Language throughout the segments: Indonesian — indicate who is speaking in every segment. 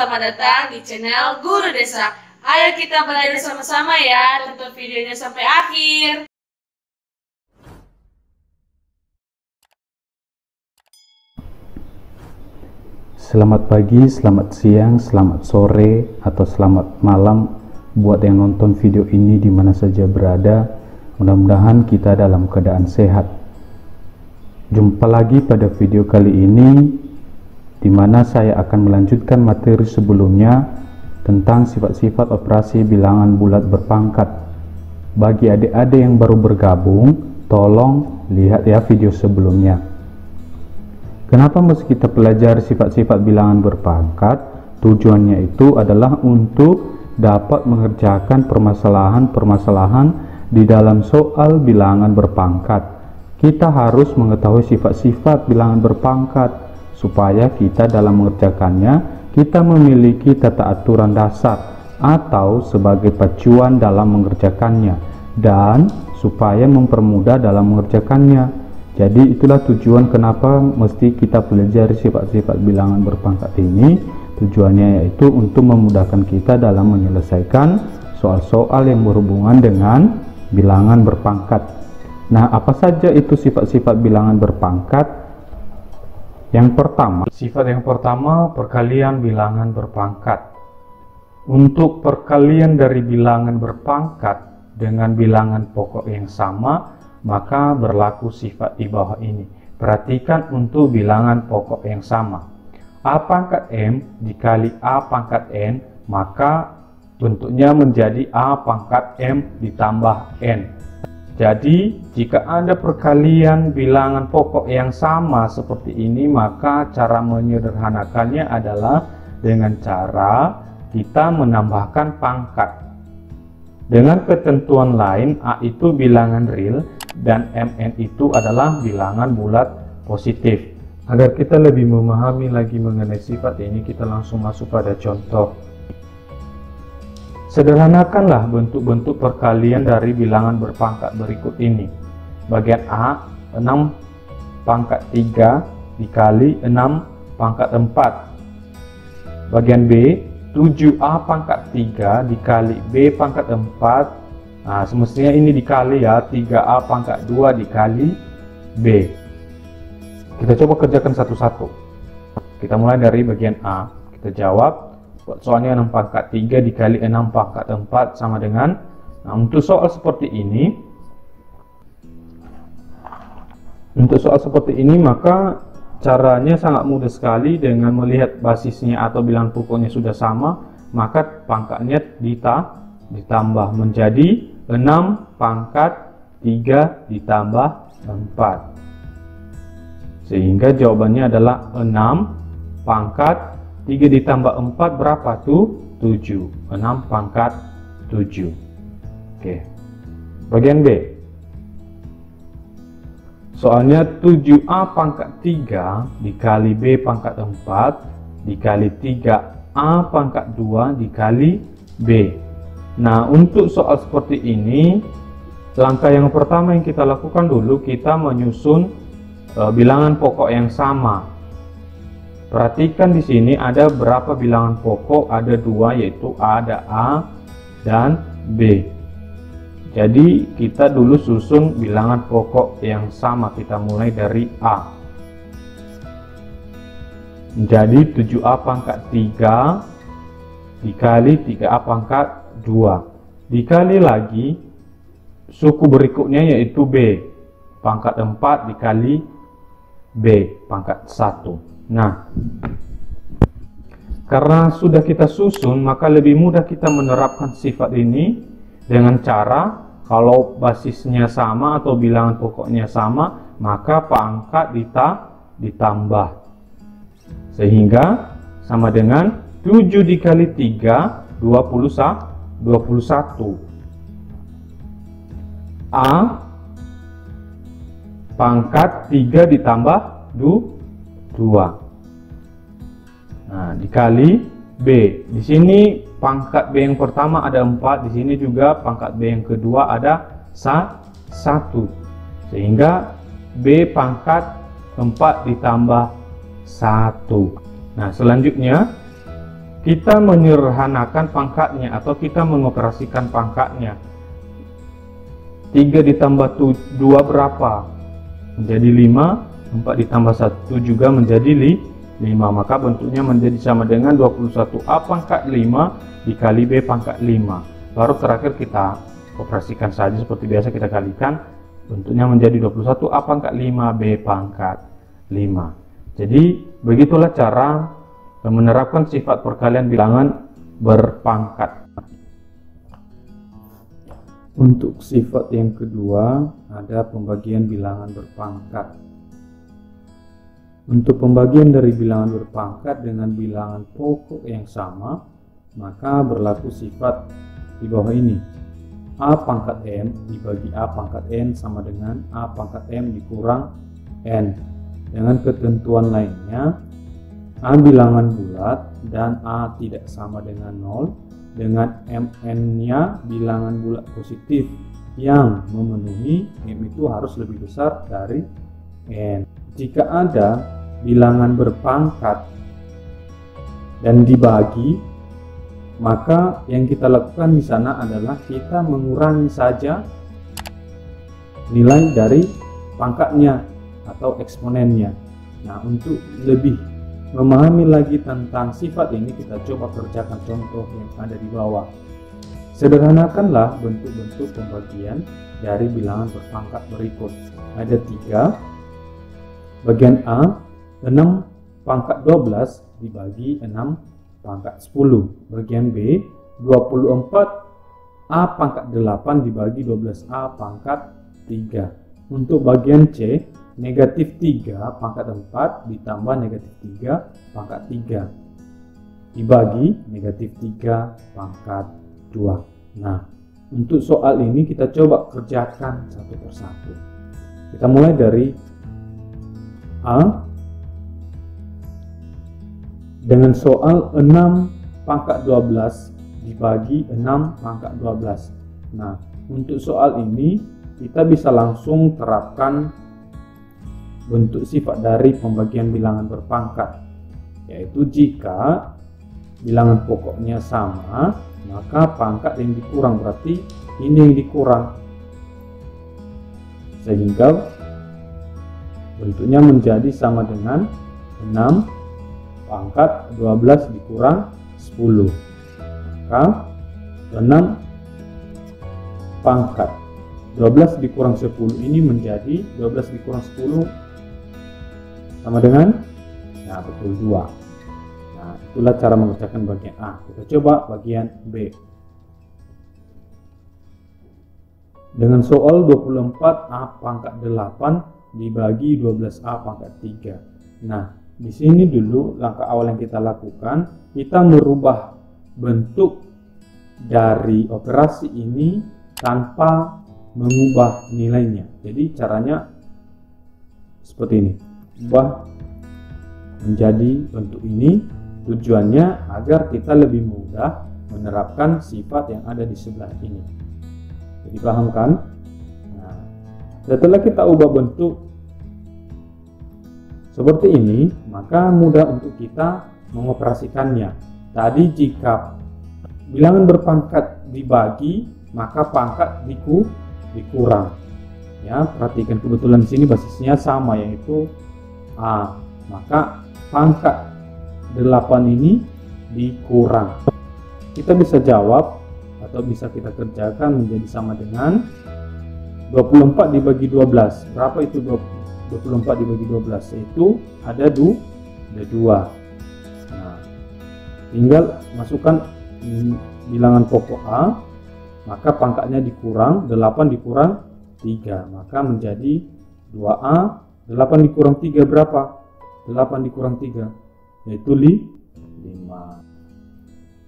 Speaker 1: selamat datang di channel Guru Desa. Ayo kita belajar sama-sama ya, tonton videonya sampai akhir.
Speaker 2: Selamat pagi, selamat siang, selamat sore, atau selamat malam buat yang nonton video ini di mana saja berada. Mudah-mudahan kita dalam keadaan sehat. Jumpa lagi pada video kali ini di mana saya akan melanjutkan materi sebelumnya tentang sifat-sifat operasi bilangan bulat berpangkat. Bagi adik-adik yang baru bergabung, tolong lihat ya video sebelumnya. Kenapa mesti kita pelajari sifat-sifat bilangan berpangkat? Tujuannya itu adalah untuk dapat mengerjakan permasalahan-permasalahan di dalam soal bilangan berpangkat. Kita harus mengetahui sifat-sifat bilangan berpangkat supaya kita dalam mengerjakannya kita memiliki tata aturan dasar atau sebagai pacuan dalam mengerjakannya, dan supaya mempermudah dalam mengerjakannya. Jadi itulah tujuan kenapa mesti kita pelajari sifat-sifat bilangan berpangkat ini. Tujuannya yaitu untuk memudahkan kita dalam menyelesaikan soal-soal yang berhubungan dengan bilangan berpangkat. Nah, apa saja itu sifat-sifat bilangan berpangkat? Sifat yang pertama, perkalian bilangan berpangkat. Untuk perkalian dari bilangan berpangkat dengan bilangan pokok yang sama, maka berlaku sifat di bawah ini. Perhatikan untuk bilangan pokok yang sama. A pangkat M dikali A pangkat N, maka bentuknya menjadi A pangkat M ditambah N. Jadi, jika ada perkalian bilangan pokok yang sama seperti ini, maka cara menyederhanakannya adalah dengan cara kita menambahkan pangkat. Dengan ketentuan lain, A itu bilangan real dan Mn itu adalah bilangan bulat positif. Agar kita lebih memahami lagi mengenai sifat ini, kita langsung masuk pada contoh. Sederhanakanlah bentuk-bentuk perkalian dari bilangan berpangkat berikut ini. Bagian A, 6 pangkat 3 dikali 6 pangkat 4. Bagian B, 7A pangkat 3 dikali B pangkat 4. Nah, semestinya ini dikali ya, 3A pangkat 2 dikali B. Kita coba kerjakan satu-satu. Kita mulai dari bagian A. Kita jawab. Soalnya 6 pangkat 3 dikali 6 pangkat 4 sama dengan, nah untuk soal seperti ini maka caranya sangat mudah sekali. Dengan melihat basisnya atau bilangan pokoknya sudah sama, maka pangkatnya ditambah menjadi 6 pangkat 3 ditambah 4, sehingga jawabannya adalah 6 pangkat 3 ditambah 4 berapa tuh? 7. 6 pangkat 7. Oke. Bagian B. Soalnya 7A pangkat 3 dikali B pangkat 4 dikali 3A pangkat 2 dikali B. Nah, untuk soal seperti ini, langkah yang pertama yang kita lakukan dulu, kita menyusun bilangan pokok yang sama. Perhatikan di sini ada berapa bilangan pokok? Ada 2, yaitu ada A dan B. Jadi kita dulu susun bilangan pokok yang sama. Kita mulai dari A. Jadi 7A pangkat 3 dikali 3A pangkat 2 dikali lagi suku berikutnya yaitu B pangkat 4 dikali B pangkat 1. Nah, karena sudah kita susun, maka lebih mudah kita menerapkan sifat ini dengan cara kalau basisnya sama atau bilangan pokoknya sama, maka pangkat ditambah. Sehingga sama dengan 7 dikali 3, 21. A pangkat 3 ditambah 2. Nah, dikali B. Di sini pangkat B yang pertama ada 4, di sini juga pangkat B yang kedua ada 1. Sehingga B pangkat 4 ditambah 1. Nah, selanjutnya kita menyederhanakan pangkatnya atau kita mengoperasikan pangkatnya. 3 ditambah 2 berapa? Menjadi 5. 4 ditambah 1 juga menjadi 5. Maka bentuknya menjadi sama dengan 21A pangkat 5 dikali B pangkat 5. Baru terakhir kita operasikan saja seperti biasa, kita kalikan. Bentuknya menjadi 21A pangkat 5 B pangkat 5. Jadi begitulah cara menerapkan sifat perkalian bilangan berpangkat. Untuk sifat yang kedua ada pembagian bilangan berpangkat. Untuk pembagian dari bilangan berpangkat dengan bilangan pokok yang sama, maka berlaku sifat di bawah ini. A pangkat M dibagi A pangkat N sama dengan A pangkat M dikurang N. Dengan ketentuan lainnya, A bilangan bulat dan A tidak sama dengan 0, dengan MN-nya bilangan bulat positif yang memenuhi M itu harus lebih besar dari N. Jika ada bilangan berpangkat dan dibagi, maka yang kita lakukan di sana adalah kita mengurangi saja nilai dari pangkatnya atau eksponennya. Nah, untuk lebih memahami lagi tentang sifat ini, kita coba kerjakan contoh yang ada di bawah. Sederhanakanlah bentuk-bentuk pembagian dari bilangan berpangkat berikut. Ada 3. Bagian A, 6 pangkat 12 dibagi 6 pangkat 10. Bagian B, 24 A pangkat 8 dibagi 12A pangkat 3. Untuk bagian C, negatif 3 pangkat 4 ditambah negatif 3 pangkat 3 dibagi negatif 3 pangkat 2. Nah, untuk soal ini kita coba kerjakan satu persatu. Kita mulai dari A dengan soal 6 pangkat 12 dibagi 6 pangkat 12. Nah, untuk soal ini kita bisa langsung terapkan bentuk sifat dari pembagian bilangan berpangkat, yaitu jika bilangan pokoknya sama, maka pangkat yang dikurang berarti ini yang dikurang, sehingga bentuknya menjadi sama dengan 6 pangkat 12 dikurang 10. Maka 6 pangkat 12 dikurang 10 ini menjadi 12 dikurang 10 sama dengan, nah betul, 2. Nah, itulah cara mengerjakan bagian A. Kita coba bagian B. Dengan soal 24 A pangkat 8 dibagi 12A pangkat 3. Nah, di sini dulu langkah awal yang kita lakukan, kita merubah bentuk dari operasi ini tanpa mengubah nilainya. Jadi caranya seperti ini. Ubah menjadi bentuk ini, tujuannya agar kita lebih mudah menerapkan sifat yang ada di sebelah ini. Jadi paham kan? Nah, setelah kita ubah bentuk seperti ini, maka mudah untuk kita mengoperasikannya. Tadi jika bilangan berpangkat dibagi, maka pangkat dikurang. Ya, perhatikan kebetulan di sini basisnya sama, yaitu A, maka pangkat 8 ini dikurang. Kita bisa jawab atau bisa kita kerjakan menjadi sama dengan 24 dibagi 12. Berapa itu 24 dibagi 12? Itu ada 2. Nah, tinggal masukkan bilangan pokok A, maka pangkatnya dikurang, 8 dikurang 3, maka menjadi 2A. 8 dikurang 3 berapa? 8 dikurang 3 yaitu 5.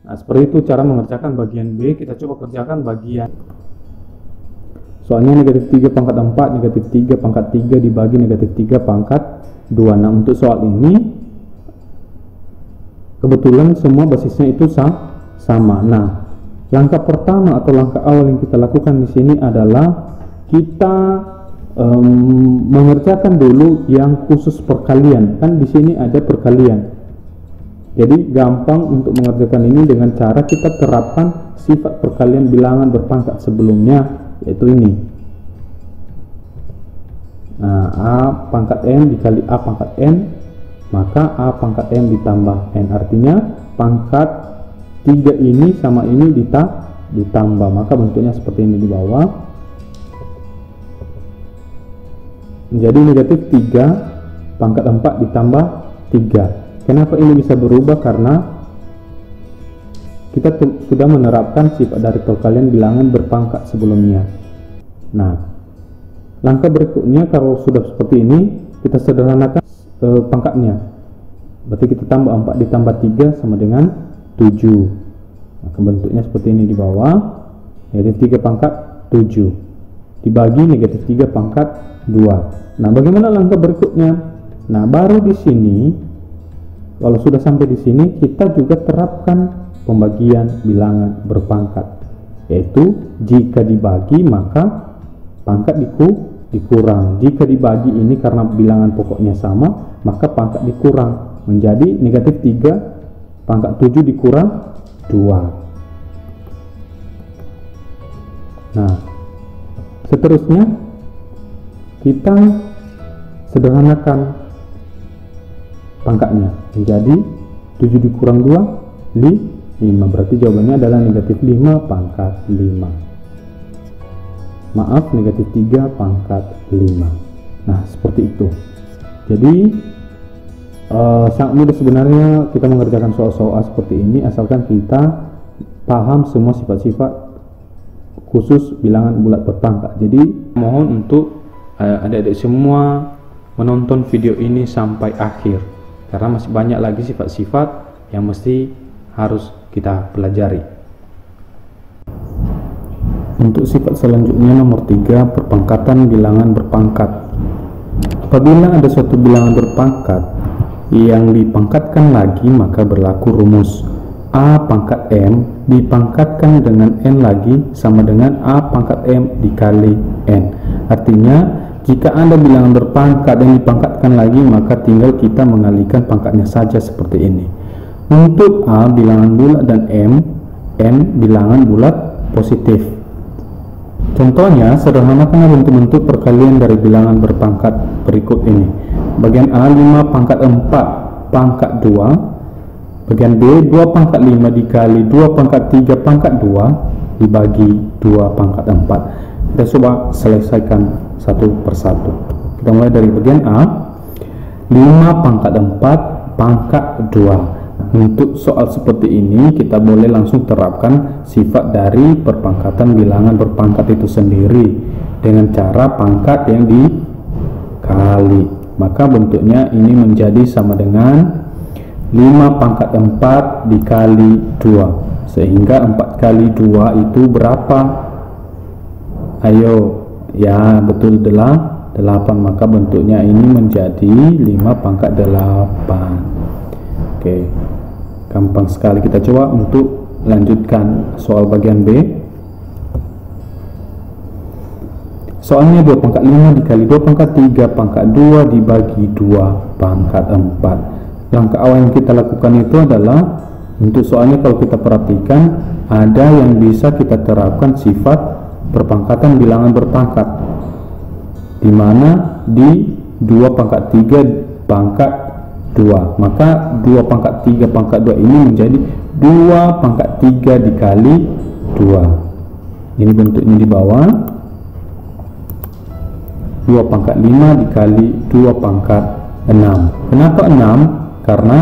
Speaker 2: Nah, seperti itu cara mengerjakan bagian B. Kita coba kerjakan bagian soalnya negatif 3 pangkat 4 negatif 3 pangkat 3 dibagi negatif 3 pangkat 2. Nah, untuk soal ini kebetulan semua basisnya itu sama. Nah, langkah pertama atau langkah awal yang kita lakukan di sini adalah kita mengerjakan dulu yang khusus perkalian. Kan di sini ada perkalian. Jadi gampang untuk mengerjakan ini dengan cara kita terapkan sifat perkalian bilangan berpangkat sebelumnya, yaitu ini. Nah, A pangkat M dikali A pangkat N, maka A pangkat M ditambah N. Artinya pangkat 3 ini sama ini ditambah, maka bentuknya seperti ini di bawah. Menjadi negatif 3 pangkat 4 ditambah 3. Kenapa ini bisa berubah? Karena kita sudah menerapkan sifat dari perkalian bilangan berpangkat sebelumnya. Nah, langkah berikutnya kalau sudah seperti ini, kita sederhanakan pangkatnya. Berarti kita tambah 4 ditambah 3 sama dengan 7. Maka bentuknya seperti ini di bawah. Negatif 3 pangkat 7 dibagi negatif 3 pangkat 2. Nah, bagaimana langkah berikutnya? Nah, baru di sini, kalau sudah sampai di sini, kita juga terapkan pembagian bilangan berpangkat, yaitu jika dibagi maka pangkat dikurang. Jika dibagi ini karena bilangan pokoknya sama, maka pangkat dikurang menjadi negatif 3 pangkat 7 dikurang 2. Nah, seterusnya kita sederhanakan pangkatnya menjadi 7 dikurang 2 5. Berarti jawabannya adalah negatif 5 pangkat 5. Maaf, negatif 3 pangkat 5. Nah, seperti itu. Jadi sangat mudah sebenarnya kita mengerjakan soal-soal seperti ini, asalkan kita paham semua sifat-sifat khusus bilangan bulat berpangkat. Jadi mohon untuk adik-adik semua menonton video ini sampai akhir, karena masih banyak lagi sifat-sifat yang mesti harus kita pelajari. Untuk sifat selanjutnya nomor 3, perpangkatan bilangan berpangkat. Apabila ada suatu bilangan berpangkat yang dipangkatkan lagi, maka berlaku rumus A pangkat M dipangkatkan dengan N lagi sama dengan A pangkat M dikali N. Artinya jika ada bilangan berpangkat yang dipangkatkan lagi, maka tinggal kita mengalihkan pangkatnya saja seperti ini. Untuk A bilangan bulat dan N bilangan bulat positif. Contohnya, sederhanakan bentuk-bentuk perkalian dari bilangan berpangkat berikut ini. Bagian A 5 pangkat 4 pangkat 2. Bagian B 2 pangkat 5 dikali 2 pangkat 3 pangkat 2 dibagi 2 pangkat 4. Kita coba selesaikan satu persatu. Kita mulai dari bagian A 5 pangkat 4 pangkat 2. Untuk soal seperti ini kita boleh langsung terapkan sifat dari perpangkatan bilangan berpangkat itu sendiri dengan cara pangkat yang dikali. Maka bentuknya ini menjadi sama dengan 5 pangkat 4 dikali 2, sehingga 4 kali 2 itu berapa? Ayo, ya betul 8, maka bentuknya ini menjadi 5 pangkat 8. Oke, gampang sekali. Kita coba untuk lanjutkan soal bagian B. Soalnya 2 pangkat 5 dikali 2 pangkat 3 pangkat 2 dibagi 2 pangkat 4. Langkah awal yang kita lakukan itu adalah, untuk soalnya kalau kita perhatikan, ada yang bisa kita terapkan sifat perpangkatan bilangan berpangkat, di mana di 2 pangkat 3 pangkat 2, maka 2 pangkat 3 pangkat 2 ini menjadi 2 pangkat 3 dikali 2. Ini bentuknya di bawah. 2 pangkat 5 dikali 2 pangkat 6. Kenapa 6? Karena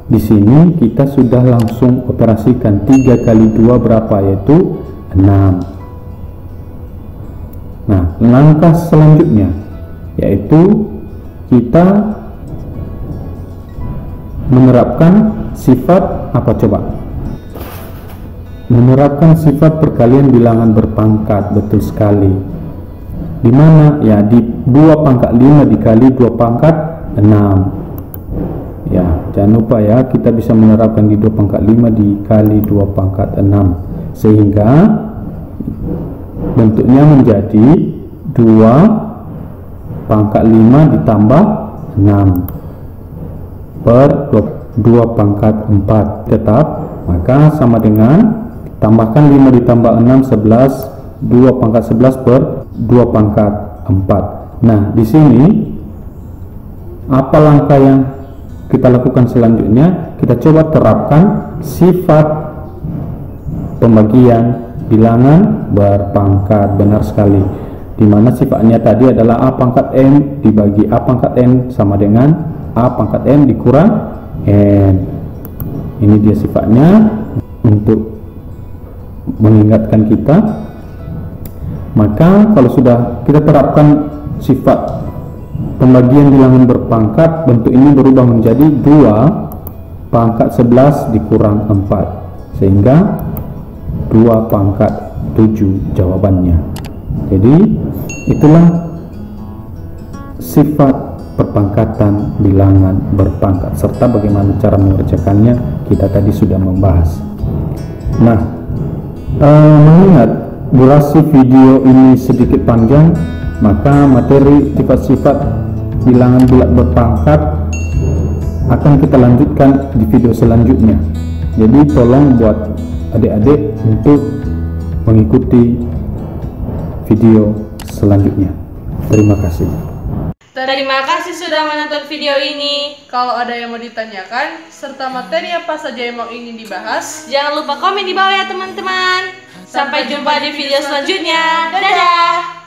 Speaker 2: di sini kita sudah langsung operasikan 3 kali 2 berapa, yaitu 6. Nah, langkah selanjutnya yaitu kita menerapkan sifat apa coba? Menerapkan sifat perkalian bilangan berpangkat. Betul sekali. Di mana? Ya, di 2 pangkat 5 dikali 2 pangkat 6. Ya, jangan lupa ya, kita bisa menerapkan di 2 pangkat 5 dikali 2 pangkat 6, sehingga bentuknya menjadi 2 pangkat 5 ditambah 6 per 2. 2 pangkat 4 tetap, maka sama dengan tambahkan 5 ditambah 6 11, 2 pangkat 11 per 2 pangkat 4. Nah, di sini apa langkah yang kita lakukan selanjutnya? Kita coba terapkan sifat pembagian bilangan berpangkat. Benar sekali, di mana sifatnya tadi adalah A pangkat M dibagi A pangkat N sama dengan A pangkat M dikurang N. Ini dia sifatnya untuk mengingatkan kita. Maka kalau sudah kita terapkan sifat pembagian bilangan berpangkat, bentuk ini berubah menjadi 2 pangkat 11 dikurang 4, sehingga 2 pangkat 7 jawabannya. Jadi itulah sifat perpangkatan bilangan berpangkat serta bagaimana cara mengerjakannya kita tadi sudah membahas. Nah, mengingat durasi video ini sedikit panjang, maka materi sifat-sifat bilangan bulat berpangkat akan kita lanjutkan di video selanjutnya. Jadi tolong buat adik-adik untuk mengikuti video selanjutnya. Terima kasih.
Speaker 1: Terima kasih sudah menonton video ini.
Speaker 3: Kalau ada yang mau ditanyakan, serta materi apa saja yang mau ingin dibahas,
Speaker 1: Jangan lupa komen di bawah ya teman-teman. Sampai jumpa di video selanjutnya. Dadah!